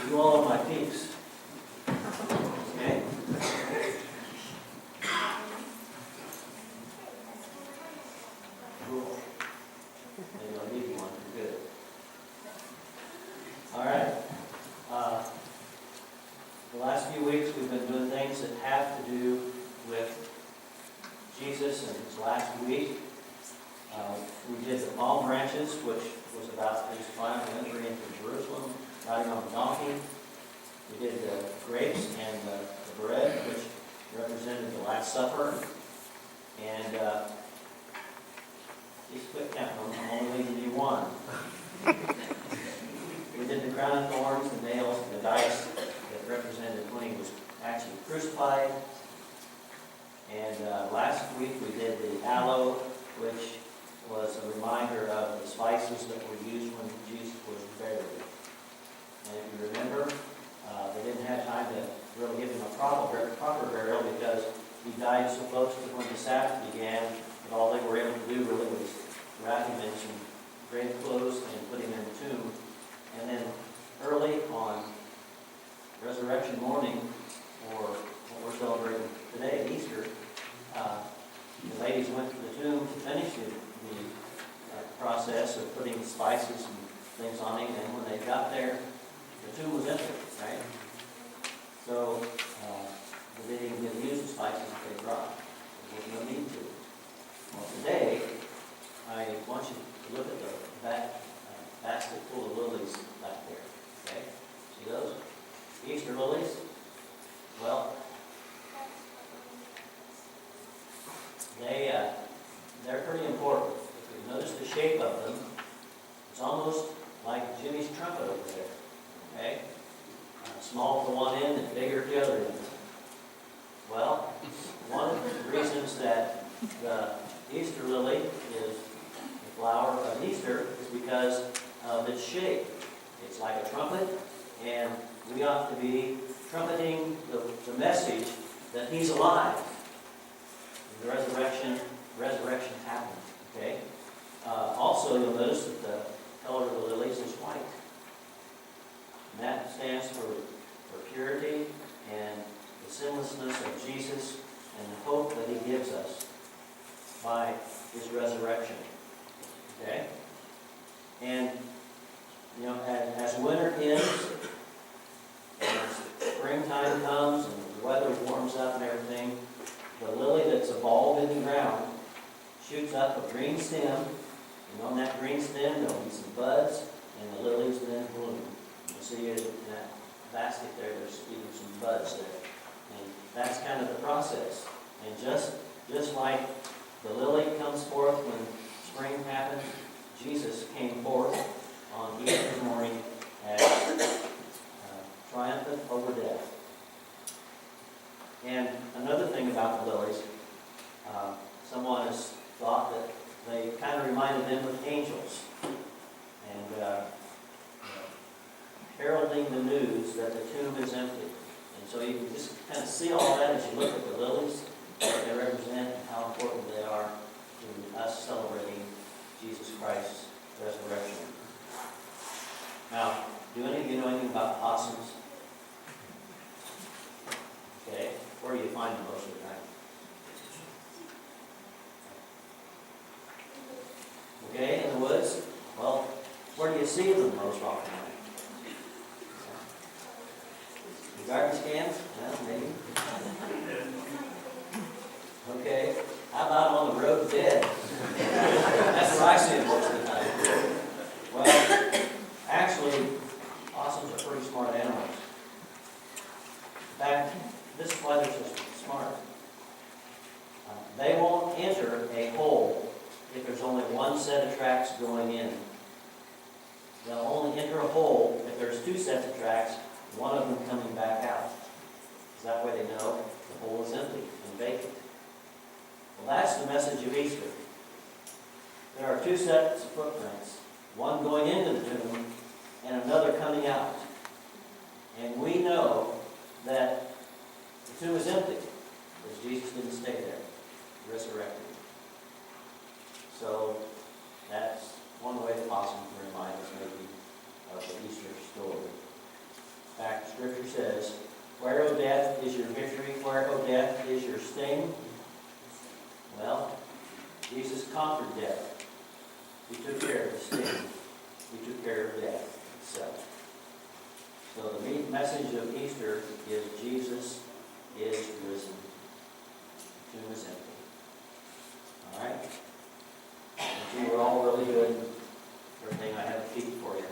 You all are my peeps. Okay? Cool. Maybe I'll give you one. Good. All right. The last few weeks we've been doing things that have to do with Jesus and his last week. We did the palm branches, which was about his final entry into Jerusalem, riding on a donkey. We did the grapes and the bread, which represented the Last Supper. And just quick count, I'm only leaving you one. We did the crown of thorns, the nails, and the dice that represented when he was actually crucified. And last week we did the aloe, which was a reminder of the spices that were used when Jesus was buried. And if you remember, they didn't have time to really give him a proper burial because he died so close to when the Sabbath began that all they were able to do really was wrap him in some grave clothes and put him in the tomb. And then early on Resurrection morning, or what we're celebrating today, Easter, the ladies went to the tomb to finish the process of putting spices and things on him, and when they got there, the tomb was empty, right? So they didn't get to use the spices that they brought. There was no need to. Well, today, I want you to look at the basket full of lilies back there. Okay? See those? Easter lilies. Well, they're pretty important. If you notice the shape of them, it's almost like Jimmy's trumpet over there. Okay? Small to one end and bigger at the other end. Well, one of the reasons that the Easter lily is the flower of Easter is because of its shape. It's like a trumpet, and we ought to be trumpeting the message that he's alive. The resurrection happened. Okay. Also, you'll notice that the color of the lilies is white. And that stands for purity and the sinlessness of Jesus and the hope that he gives us by his resurrection. Okay. And you know, as winter ends, and springtime comes, and the weather warms up and everything, the lily that's evolved in the ground shoots up a green stem, and on that green stem there'll be some buds, and the lilies then bloom. You'll see it in that basket there, there's even some buds there. And that's kind of the process. And just like the lily comes forth when spring happens, Jesus came forth on Easter morning as triumphant over death. And another thing about the lilies, someone has thought that they kind of reminded them of angels. And heralding the news that the tomb is empty. And so you can just kind of see all that as you look at the lilies, what they represent, and how important they are to us celebrating Jesus Christ's resurrection. Now, do any of you know anything about possums? Okay, where do you find them most of the time? Okay, in the woods? Well, where do you see them most often? The garbage cans? Well, maybe. Okay, how about on the road dead? That's where I see them most of the time. Well, actually, possums are pretty smart animals. In fact, this is why they're so smart. They won't enter a hole if there's only one set of tracks going in. They'll only enter a hole if there's two sets of tracks, one of them coming back out. Because that way they know the hole is empty and vacant. Well, that's the message of Easter. There are two sets of footprints, one going into the tomb and another coming out. And we know that the tomb is empty because Jesus didn't stay there, resurrected. So that's one way the possum can remind us maybe of the Easter story. Scripture says, "Where, O death, is your victory? Where, O death, is your sting?" Well, Jesus conquered death. He took care of the sting. He took care of death itself. So the main message of Easter is Jesus is risen. The tomb is empty. All right? And you were all really good. Everything I have to keep for you.